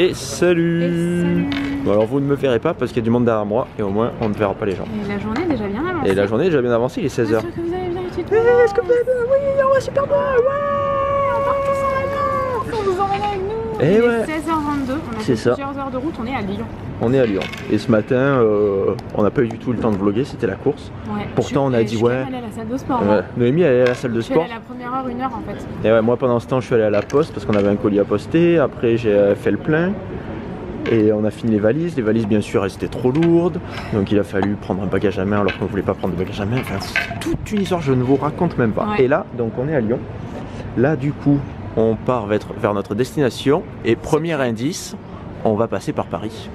Et salut. Bon alors vous ne me verrez pas parce qu'il y a du monde derrière moi et au moins on ne verra pas les gens. Et la journée est déjà bien avancée. Et la journée est déjà bien avancée, il est 16h. Est-ce que vous avez bien été tout Est-ce que vous avez bien? Oui, on va super bien. Ouais. On part tous en vacances. On vous emmène avec nous. Et il ouais. est 16h22, on a fait plusieurs heures de route, on est à Lyon. On est à Lyon. Et ce matin, on n'a pas eu du tout le temps de vlogger, c'était la course. Ouais. Pourtant on a dit ouais. Je suis allée à la salle de sport. Noémie elle est à la salle de sport. Je suis allée à la première heure, 1 heure en fait. Et ouais, moi pendant ce temps je suis allé à la poste parce qu'on avait un colis à poster. Après j'ai fait le plein. Et on a fini les valises bien sûr elles étaient trop lourdes. Donc il a fallu prendre un bagage à main alors qu'on ne voulait pas prendre de bagage à main. Enfin c'est toute une histoire, je ne vous raconte même pas. Ouais. Et là donc on est à Lyon. Là du coup on part vers notre destination. Et premier indice, on va passer par Paris.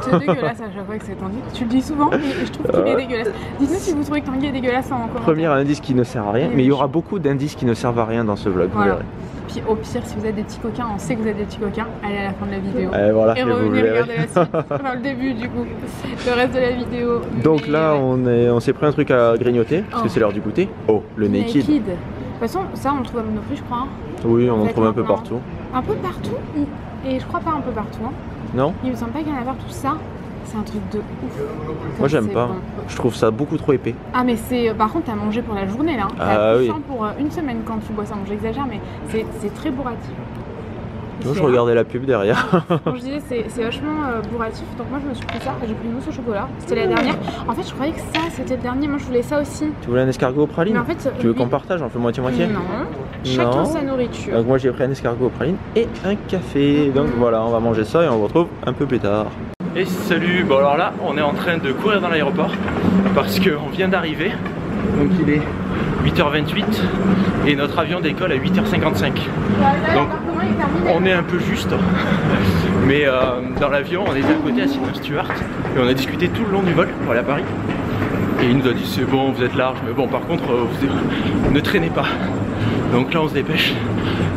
C'est dégueulasse à chaque fois que c'est Tanguy. Tu le dis souvent, mais je trouve qu'il est dégueulasse. Dites-nous si vous trouvez que Tanguy est dégueulasse en commentaire. Premier indice qui ne sert à rien, mais il y aura beaucoup d'indices qui ne servent à rien dans ce vlog, voilà. Vous verrez. Puis au pire, si vous êtes des petits coquins, on sait que vous êtes des petits coquins, allez à la fin de la vidéo. Voilà, et revenez regarder la suite, enfin le début du coup, le reste de la vidéo. Donc mais là, on s'est pris un truc à grignoter, parce que c'est l'heure du goûter. Oh, le Naked. De toute façon, ça on le trouve à Monoprix, je crois. Oui, on en trouve un peu partout. Un peu partout, et je crois pas un peu partout. Hein. Non. Il me semble pas qu'il y en a partout ça. C'est un truc de ouf. Moi j'aime pas, bon. Je trouve ça beaucoup trop épais. Ah mais c'est, par contre t'as mangé pour la journée là. Ah oui. Pour une semaine quand tu bois ça, bon, j'exagère mais c'est très bourratif. Moi je regardais la pub derrière. Quand je disais c'est vachement bourratif, donc moi je me suis pris ça, j'ai pris une mousse au chocolat, c'était la dernière. En fait je croyais que ça c'était le dernier, moi je voulais ça aussi. Tu voulais un escargot au praline? Mais en fait, tu veux qu'on partage, on fait moitié-moitié? Non, chacun sa nourriture. Donc moi j'ai pris un escargot au praline et un café. Donc voilà, on va manger ça et on se retrouve un peu plus tard. Et salut, bon alors là on est en train de courir dans l'aéroport parce qu'on vient d'arriver. Donc il est 8h28 et notre avion décolle à 8h55. Donc on est un peu juste, mais dans l'avion on était à côté assis d'un steward et on a discuté tout le long du vol pour aller à Paris. Et il nous a dit c'est bon, vous êtes large, mais bon par contre vous ne traînez pas. Donc là on se dépêche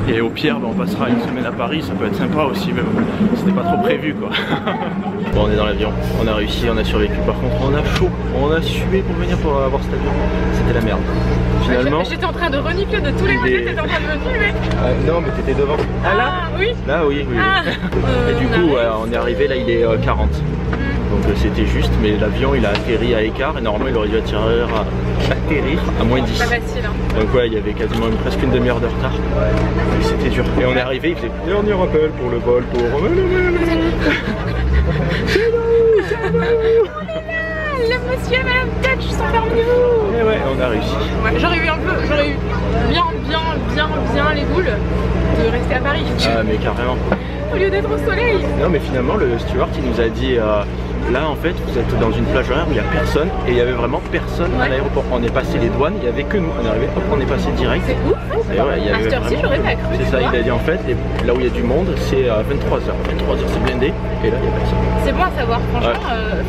et au pire on passera une semaine à Paris, ça peut être sympa aussi, mais bon, c'était pas trop prévu quoi. Bon on est dans l'avion, on a réussi, on a survécu, par contre on a chaud, on a sué pour venir pour avoir cet avion, c'était la merde. Finalement... J'étais en train de renifler de tous les côtés, t'étais en train de me tuer. Non mais t'étais devant. Ah là? Oui. Là oui. Et du coup on est arrivé, là il est 40. Donc c'était juste, mais l'avion il a atterri à écart et normalement il aurait dû atterrir à moins 10. Pas facile hein. Donc ouais, il y avait quasiment presque une demi-heure de retard. Et c'était dur. Et on est arrivé, il faisait dernier rappel pour le vol pour... C'est nous. On est là. Le monsieur et madame Touch sont parmi vous. Et ouais, on a réussi. Ouais, j'aurais eu bien les boules de rester à Paris. Ah mais carrément. Au lieu d'être au soleil. Non mais finalement le steward il nous a dit là en fait vous êtes dans une plage horaire où il n'y a personne et il y avait vraiment personne à l'aéroport. On est passé les douanes, il n'y avait que nous. On est arrivé, hop, on est passé direct. C'est ouf. Et ouais, il y avait vraiment... j'aurais pas cru. C'est ça, il a dit en fait, là où il y a du monde c'est à 23h. 23h c'est blindé et là il n'y a personne. C'est bon à savoir, franchement,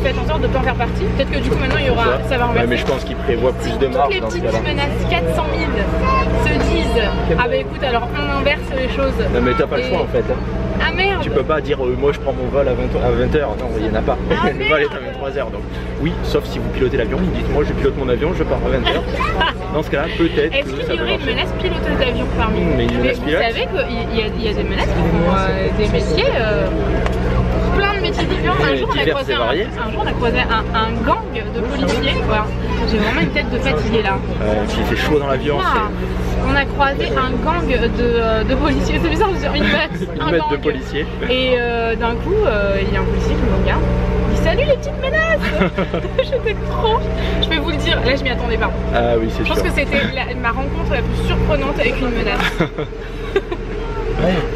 faites en sorte de ne pas en faire partie. Peut-être que du coup maintenant il y aura, ça va renverser. Ouais, mais je pense qu'il prévoit plus de marge dans ce cas-là. Toutes les petites menaces 400 000 se disent ah bah écoute alors on inverse les choses. Non mais t'as pas le choix en fait. Ah merde. Tu peux pas dire moi je prends mon vol à 20h, non il y en a pas. Le vol est à 23h donc oui, sauf si vous pilotez l'avion, vous dites moi je pilote mon avion, je pars à 20h. Dans ce cas-là peut-être. Est-ce qu'il y aurait une menace piloteuse d'avion parmi nous? Mais une menace pilote. Vous savez qu'il y a des menaces qui font des métiers, plein de métiers différents. Un jour on a croisé un gang de policiers. Voilà. J'ai vraiment une tête de fatigué là. Puis il fait chaud dans l'avion. On a croisé un gang de policiers, c'est bizarre, une meute de policiers. Et d'un coup, il y a un policier qui me regarde, il dit salut les petites menaces. J'étais trop, je vais vous le dire, là je m'y attendais pas. Ah oui c'est sûr. Je pense que c'était ma rencontre la plus surprenante avec une menace.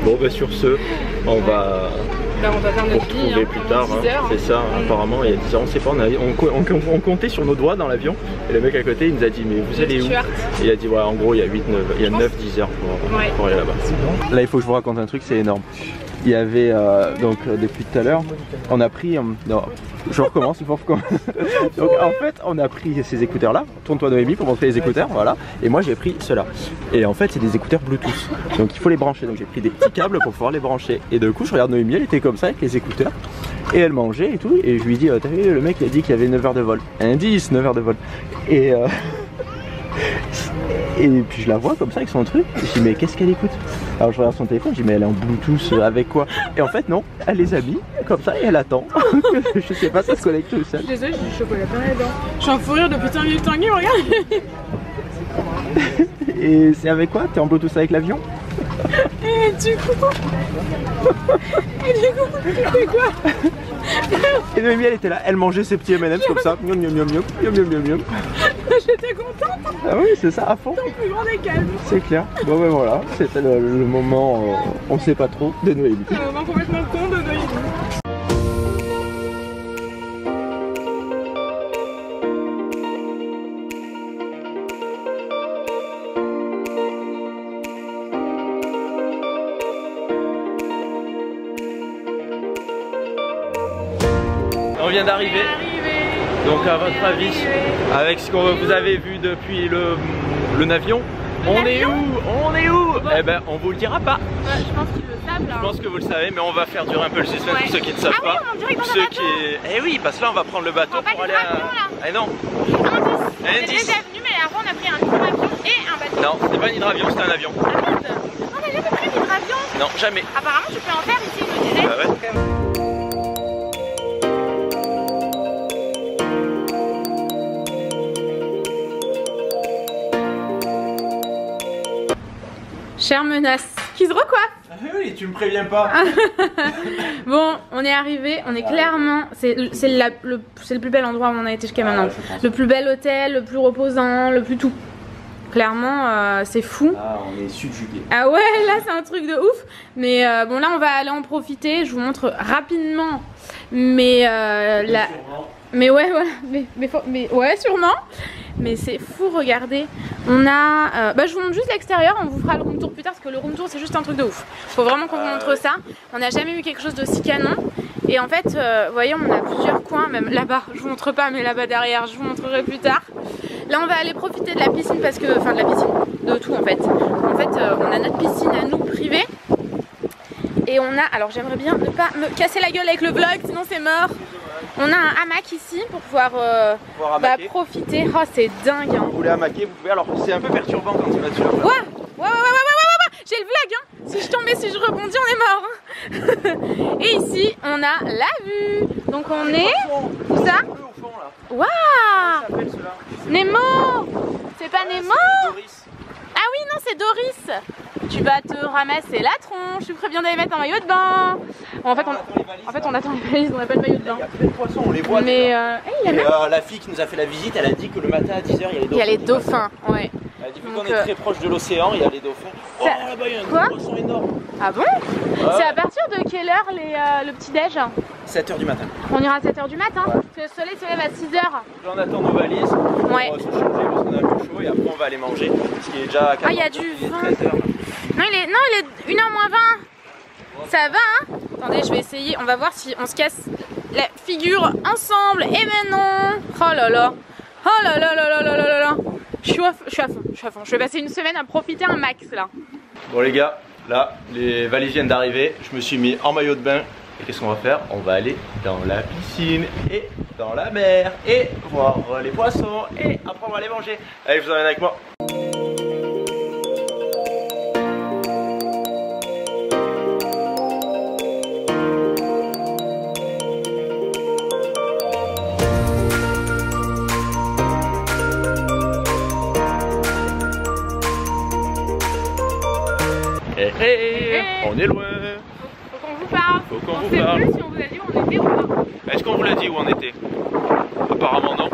Bon bah sur ce, on va... Là, on va faire notre vie plus tard, c'est ça, apparemment il y a 10 ans, on sait pas, on comptait sur nos doigts dans l'avion et le mec à côté il nous a dit mais vous allez où? Et il a dit ouais en gros il y a 9-10 heures pour aller là-bas. Là il faut que je vous raconte un truc, c'est énorme. Il y avait donc depuis tout à l'heure, on a pris, non je recommence, il faut recommencer. Donc en fait on a pris ces écouteurs là, tourne-toi Noémie pour montrer les écouteurs, voilà. Et moi j'ai pris ceux-là. Et en fait c'est des écouteurs Bluetooth, donc il faut les brancher. Donc j'ai pris des petits câbles pour pouvoir les brancher. Et de coup je regarde Noémie, elle était comme ça avec les écouteurs. Et elle mangeait et tout. Et je lui dis, t'as vu le mec il a dit qu'il y avait 9 heures de vol. Indice, 9 heures de vol. Et Et puis je la vois comme ça avec son truc. Je dis mais qu'est-ce qu'elle écoute? Alors je regarde son téléphone, je dis mais elle est en Bluetooth avec quoi? Et en fait non, elle les a mis comme ça et elle attend. Je sais pas, ça se connecte tout seul. Désolée, j'ai du chocolat plein les dents. Je suis en fou rire depuis Tanguy, regarde. Et c'est avec quoi? T'es en Bluetooth avec l'avion? Et du coup tu fais quoi? Et Noémie elle était là, elle mangeait ses petits M&M's comme ça. Miam miam miam miam miam miam miam. J'étais contente. Ah oui c'est ça à fond. Ton plus grand des calmes. C'est clair. Bon ben voilà, c'était le moment, on sait pas trop, de Noémie. Un moment complètement con de Noémie. On vient d'arriver. Donc à votre avis, avec ce que vous avez vu depuis le navion, on est où? On est où? Eh ben on vous le dira pas. Ouais, je pense qu'ils le savent là. Je pense que vous le savez, mais on va faire durer un peu le suspense pour ceux qui ne savent ah pas. Oui, on dirait pour dans ceux un qui... Eh oui, parce que là on va prendre le bateau pour aller à... Eh non. On est déjà venu, mais avant on a pris un hydravion et un bateau. Non, c'était pas un hydravion, c'était un avion. Ah merde. On n'a jamais pris un hydravion. Non, jamais. Apparemment tu peux en faire ici, il me disait. Bah ouais. Chère menace, qui se recoiffe. Ah oui, tu me préviens pas. Bon, on est arrivé, on est clairement, c'est le plus bel endroit où on a été jusqu'à maintenant. Le plus bel hôtel, le plus reposant, le plus tout. Clairement, c'est fou. Ah, on est subjugué. Ah ouais, là c'est un truc de ouf. Mais bon, là on va aller en profiter. Je vous montre rapidement. Mais là, mais ouais, voilà. Mais ouais, sûrement. Mais c'est fou, regardez. On a. Bah, je vous montre juste l'extérieur. On vous fera le room tour plus tard parce que le room tour c'est juste un truc de ouf. Faut vraiment qu'on vous montre ça. On n'a jamais eu quelque chose d'aussi canon. Et en fait, vous voyez, on a plusieurs coins, même là-bas. Je vous montre pas, mais là-bas derrière, je vous montrerai plus tard. Là, on va aller profiter de la piscine parce que. Enfin, de la piscine. De tout en fait. En fait, on a notre piscine à nous privée. Et on a. Alors, j'aimerais bien ne pas me casser la gueule avec le vlog, sinon c'est mort. On a un hamac ici pour pouvoir profiter. Oh, c'est dingue. Hein. Vous voulez hamaquer, vous pouvez. Alors, c'est un peu perturbant quand tu vas dessus. Ouais. J'ai le vlog. Hein. Si je tombe et si je rebondis, on est mort. Hein. Et ici, on a la vue. Donc, on est. Où ça? Waouh! Nemo! C'est pas Nemo? Ah oui, non, c'est Doris. Tu vas te ramasser la tronche. Je préviens d'aller mettre un maillot de bain. Bon, en fait, on attend les valises, on n'a pas de maillot de bain. Il y a plein de poissons, on les voit. Mais la fille qui nous a fait la visite, elle a dit que le matin à 10h, il y a les dauphins. Ouais. Elle a dit qu'on est très proche de l'océan, il y a les dauphins. Oh là-bas, il y a un poisson énorme. Ah bon? C'est à partir de quelle heure le petit-déj? 7h du matin. On ira à 7h du matin, parce que le soleil se lève à 6h. Là, on attend nos valises. Ouais. On va se changer parce qu'on a un peu chaud et après on va aller manger. Parce qu'il est déjà à 4h. Ah, il y a du vent. Non, il est 1h moins 20. Ça va, hein? Attendez, je vais essayer. On va voir si on se casse la figure ensemble. Et ben non. Oh là là. Oh là là là là là là là. Je suis à fond. Je vais passer une semaine à profiter un max là. Bon les gars, là, les valises viennent d'arriver. Je me suis mis en maillot de bain. Et qu'est-ce qu'on va faire? On va aller dans la piscine et dans la mer et voir les poissons et après on va aller manger. Allez, je vous emmène avec moi. On est loin. Faut qu'on vous parle. Faut qu'on vous sait parle. plus si on vous a dit où on était ou pas. Est-ce qu'on vous l'a dit où on était? Apparemment non.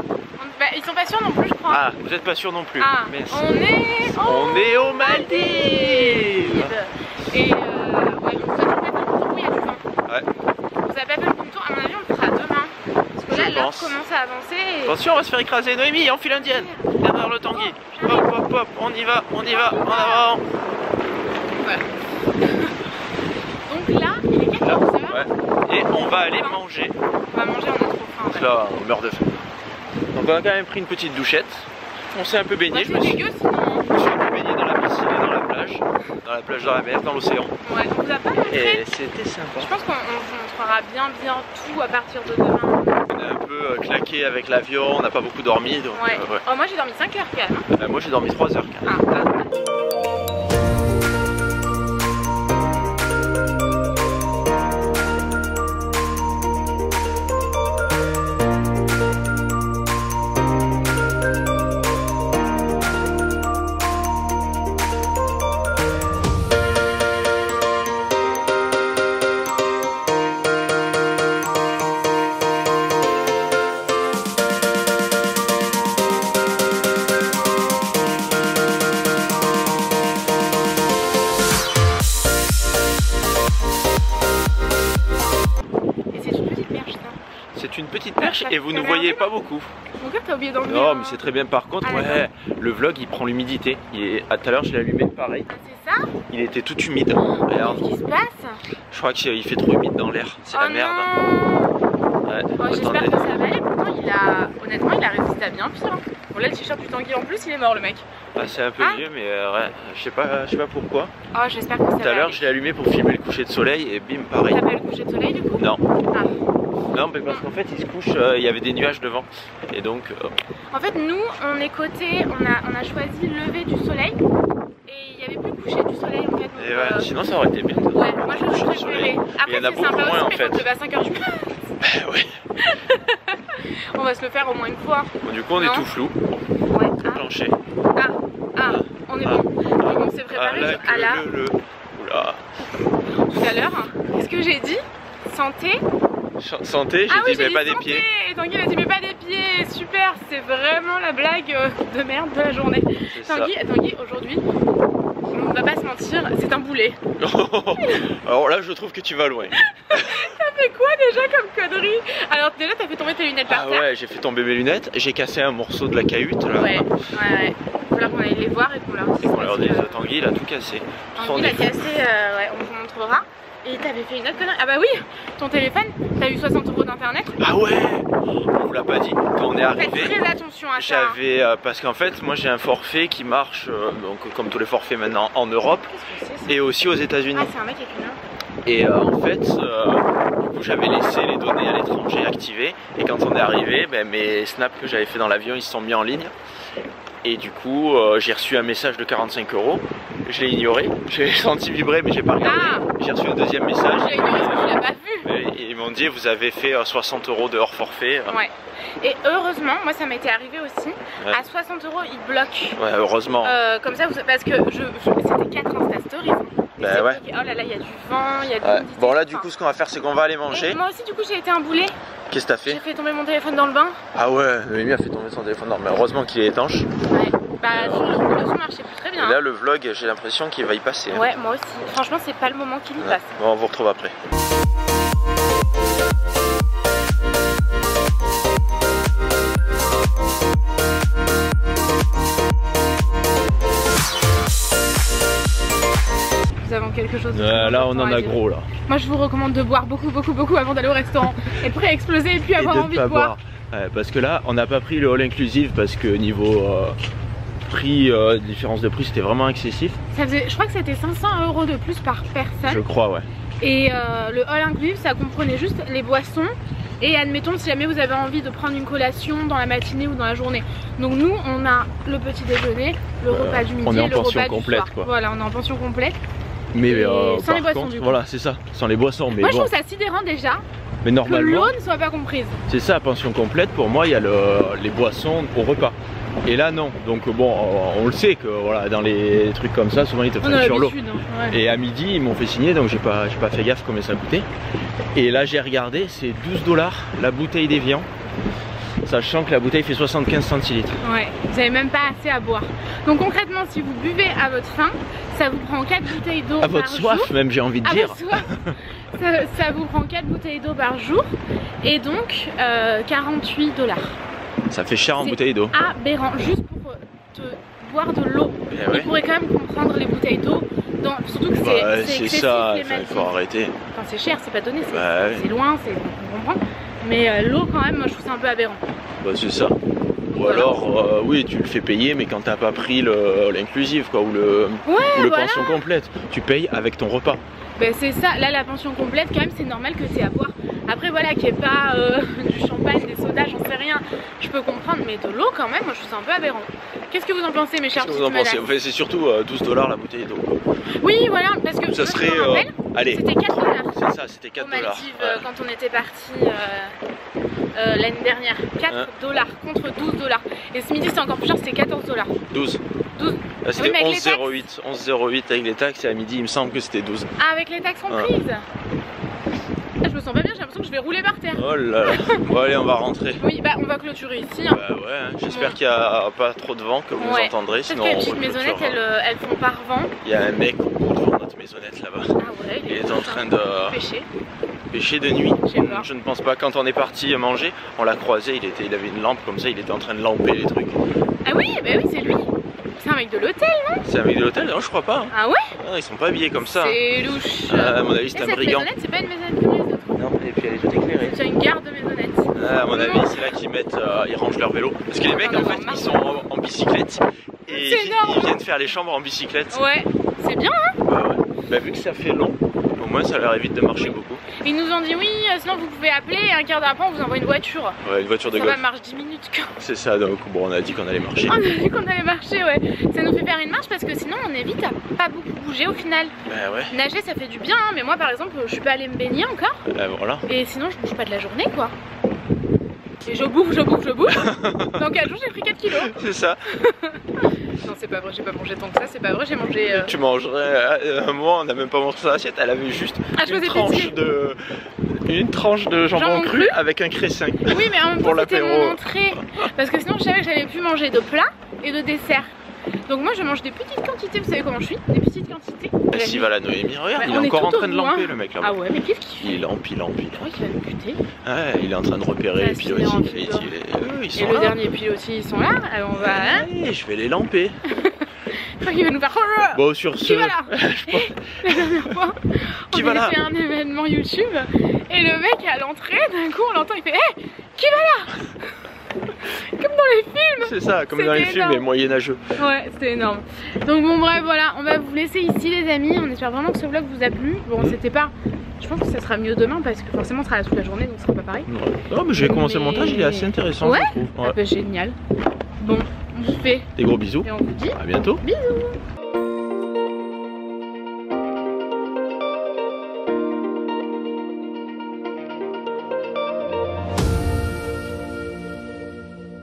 Bah, ils sont pas sûrs non plus, je crois. Ah, vous êtes pas sûr non plus. Ah, merci. On est aux Maldives. Et ouais, on vous a pas fait le tour où il y a du vent. Ouais. On vous a pas fait le tour, à mon avis on le fera demain. Parce que là l'heure commence à avancer et... Attention, on va se faire écraser. Noémie, enfile indienne. Derrière le Tanguy. Hop, hop, hop, on y va, en avant. Ouais. Donc là, il est 14h. Ouais. Et on va aller manger. On va manger, on a trop faim. Ouais. Là, on meurt de faim. Donc on a quand même pris une petite douchette. On s'est un peu baigné. Je me suis un peu baigné dans la piscine et dans la plage. Dans la plage, dans la mer, dans l'océan. Ouais, on vous a pas montré. Et c'était sympa. Je pense qu'on montrera bien tout à partir de demain. On a est un peu claqué avec l'avion, on n'a pas beaucoup dormi. Donc, ouais. Oh, moi j'ai dormi 5 heures quand même. Moi j'ai dormi 3 heures quand même. C'est une petite perche et vous ne voyez pas beaucoup. Mon cœur, t'as oublié d'enlever. Non, mais c'est très bien. Par contre, ouais, le vlog il prend l'humidité. À tout à l'heure, je l'ai allumé pareil. Ah, c'est ça? Il était tout humide. Regarde. Qu'est-ce qui se passe? Je crois qu'il fait trop humide dans l'air. C'est la merde. Ouais, j'espère que ça va aller. Pourtant, honnêtement, il a résisté à bien pire. Bon, là, le t-shirt du Tanguy en plus, il est mort, le mec. Ah, c'est un peu vieux, mais ouais, je sais pas pourquoi. Oh, j'espère que ça va. Tout à l'heure, je l'ai allumé pour filmer le coucher de soleil et bim, pareil. T'as pas eu le coucher de soleil du coup? Non. Ah. Non, mais parce qu'en fait, il se couche, il y avait des nuages devant. Et donc. En fait, nous, on est coté, on a choisi le lever du soleil. Et il n'y avait plus coucher du soleil en fait. Donc, et ouais, sinon, ça aurait été bien. Ouais, moi je préférais. Après, il y en a c'est beaucoup sympa moins aussi, en mais fait. faut se lever à 5 h du matin. Ouais. On va se le faire au moins une fois. Bon, du coup, on est tout flou. Ouais. Plancher. On est bon. Donc, on s'est préparé à la. Oula. Tout à l'heure, qu'est-ce que j'ai dit? Santé. Santé, j'ai dit mais pas des pieds. Et Tanguy a dit mais pas des pieds, super, c'est vraiment la blague de merde de la journée. Tanguy, aujourd'hui, on va pas se mentir, c'est un boulet. Alors là, je trouve que tu vas loin. T'as fait quoi déjà comme connerie? Alors déjà, t'as fait tomber tes lunettes par terre. Ah ouais, j'ai fait tomber mes lunettes, j'ai cassé un morceau de la cahute là. Ouais. Faut là qu'on aille les voir et qu'on leur dise. Tanguy, il a tout cassé. Tanguy, il a cassé, ouais, on vous montrera. Et t'avais fait une autre connerie. Ah bah oui, ton téléphone, t'as eu 60 € d'internet. Ah ouais, on vous l'a pas dit. Quand on est arrivé, faites très attention à ça. J'avais, parce qu'en fait, moi j'ai un forfait qui marche, donc comme tous les forfaits maintenant en Europe et aussi aux États-Unis. Ah, c'est un mec avec une heure. Et en fait, du coup, j'avais laissé les données à l'étranger activées. Et quand on est arrivé, ben, mes snaps que j'avais fait dans l'avion, ils se sont mis en ligne. Et du coup, j'ai reçu un message de 45 €. Je l'ai ignoré. J'ai senti vibrer, mais j'ai pas regardé. J'ai reçu un deuxième message. Je l'ai ignoré parce que je l'ai pas vu. Et ils m'ont dit, vous avez fait 60 € de hors forfait. Ouais. Et heureusement, moi ça m'était arrivé aussi. Ouais. À 60 € ils bloquent. Ouais, heureusement. Comme ça, parce que c'était 4 Insta Stories. Bah ouais. Oh là là, il y a du vent, il y a de l'humidité. Bon là, du coup, ce qu'on va faire, c'est qu'on va aller manger. Et moi aussi, du coup, j'ai été un boulet. Qu'est-ce que t'as fait? J'ai fait tomber mon téléphone dans le bain. Ah ouais, Noémie a fait tomber son téléphone dans le bain. Heureusement qu'il est étanche. Ouais. Bah, le son marchait plus très bien. Et là, le vlog, j'ai l'impression qu'il va y passer. Hein. Ouais, moi aussi. Franchement, c'est pas le moment qu'il y passe. Bon, on vous retrouve après. Nous avons quelque chose de là on en a gros là. Moi je vous recommande de boire beaucoup avant d'aller au restaurant. Et prêt à exploser et puis avoir envie de boire. Ouais, parce que là on n'a pas pris le all inclusive parce que niveau prix, différence de prix c'était vraiment excessif. Ça faisait, je crois que c'était 500 € de plus par personne. Je crois, ouais. Et le all inclusive ça comprenait juste les boissons. Et admettons si jamais vous avez envie de prendre une collation dans la matinée ou dans la journée. Donc nous on a le petit déjeuner, le repas du midi, on est en le pension repas complète, du soir. quoi. Voilà, on est en pension complète. Mais sans les boissons du coup. Voilà, c'est ça, sans les boissons. Mais moi bon. je trouve ça sidérant déjà. Mais normalement, que l'eau ne soit pas comprise. C'est ça, pension complète. Pour moi, il y a les boissons au repas. Et là, non. Donc bon, on le sait que voilà, dans les trucs comme ça, souvent ils te prennent sur l'eau. Hein, ouais. Et à midi, ils m'ont fait signer, donc j'ai pas fait gaffe combien ça coûtait. Et là, j'ai regardé, c'est 12 $ la bouteille d'Evian. Sachant que la bouteille fait 75 centilitres. Ouais, vous avez même pas assez à boire. Donc concrètement, si vous buvez à votre faim, ça vous prend 4 bouteilles d'eau par jour. À votre soif même, j'ai envie de dire. À votre soif, ça vous prend 4 bouteilles d'eau par jour. Et donc 48 $. Ça fait cher en bouteille d'eau. Aberrant, juste pour te boire de l'eau. Ouais. Il pourrait quand même comprendre les bouteilles d'eau. Surtout que c'est excessif, ça, il faut arrêter. Enfin c'est cher, c'est pas donné, c'est loin, on comprend. Mais l'eau quand même, moi je trouve ça un peu aberrant. Bah c'est ça. Ou alors, oui, tu le fais payer, mais quand t'as pas pris l'inclusive, quoi, ou le pension complète, tu payes avec ton repas. Ben c'est ça, là la pension complète, quand même, c'est normal que c'est à boire. Après, voilà, qu'il n'y ait pas du champagne, des sodas, j'en sais rien, je peux comprendre, mais de l'eau quand même, moi je trouve ça un peu aberrant. Qu'est-ce que vous en pensez, mes chers? Qu'est-ce que vous en pensez? Enfin, c'est surtout 12 $ la bouteille d'eau. Oui, voilà, parce que ça serait. Allez, c'était 4 $. C'est ça, c'était 4 $. Maldives, quand on était parti l'année dernière, 4 $ contre 12 $. Et ce midi, c'était encore plus cher, c'était 14 $. 12. 12. Ah, c'était 11,08. 11,08 avec les taxes et à midi, il me semble que c'était 12. Ah, avec les taxes comprises. Je me sens pas bien, j'ai l'impression que je vais rouler par terre. Oh là là. Bon, allez, on va rentrer. Oui, bah on va clôturer ici. Hein. Bah ouais, j'espère qu'il n'y a pas trop de vent que vous entendrez. Sinon, que les petites maisonnettes, elles font par vent. Il y a un mec au bout devant notre maisonnette là-bas. Ah ouais, il est en train de pêcher. Pêcher de nuit. Je ne pense pas. Quand on est parti manger, on l'a croisé, il avait une lampe comme ça, il était en train de lamper les trucs. Ah oui, bah oui, c'est lui. C'est un mec de l'hôtel, non? C'est un mec de l'hôtel? Non, je crois pas. Hein. Ah ouais? Ah, ils sont pas habillés comme ça. C'est louche. À mon avis, c'est un brigand. Cette maisonnette, c'est pas une maisonnette comme les autres. Non, et puis elle est toute éclairée. C'est une gare de maisonnettes. Ah, à mon avis, c'est là qu'ils mettent, ils rangent leur vélo. Parce que les mecs, en fait, ils sont en bicyclette. Et ils viennent faire les chambres en bicyclette. Ouais, c'est bien, hein? Bah ouais. Bah vu que ça fait long, au moins ça leur évite de marcher beaucoup. Ils nous ont dit oui, sinon vous pouvez appeler et un quart d'heure après on vous envoie une voiture. Ouais, une voiture de golf. Ça marche 10 minutes. C'est ça, donc bon, on a dit qu'on allait marcher. On a dit qu'on allait marcher, ouais. Ça nous fait faire une marche parce que sinon on évite à pas beaucoup bouger au final. Bah ouais. Nager ça fait du bien, hein, mais moi par exemple je suis pas allée me baigner encore. Voilà. Et sinon je bouge pas de la journée quoi. Et je bouffe. Dans 4 jours j'ai pris 4 kilos. C'est ça. Non c'est pas vrai, j'ai pas mangé tant que ça, c'est pas vrai, j'ai mangé... Tu mangerais... Moi on n'a même pas mangé son assiette, elle avait juste une tranche de jambon cru avec un cressin. Oui mais en même temps c'était mon entrée. Parce que sinon je savais que j'allais plus manger de plat et de dessert. Donc moi je mange des petites quantités, vous savez comment je suis? Des petites quantités. S'il va la Noémie, regarde, il est encore en train de lamper le mec là-bas. Ah ouais, mais qu'est-ce qu'il fait? Il lampe. Je crois qu'il va nous buter. Ouais, il est en train de repérer les pilotis. Et le dernier pilotis, ils sont là, alors on va... Allez, je vais les lamper. Je crois qu'il va nous faire... Bon, sur ce... Qui va là? La dernière fois, on a fait un événement YouTube et le mec à l'entrée, d'un coup on l'entend, il fait « Hé, qui va là ?» Comme dans les films. C'est ça, comme dans les films, mais moyenâgeux. Ouais, c'était énorme. Donc bon bref, voilà, on va vous laisser ici les amis. On espère vraiment que ce vlog vous a plu. Bon, c'était pas... Je pense que ça sera mieux demain parce que forcément on sera là toute la journée, donc ce sera pas pareil. Ouais. Non mais j'ai commencé le montage, il est assez intéressant. Ouais, je trouve. Ah bah, génial. Bon, on vous fait des gros bisous. et on vous dit à bientôt. Bisous.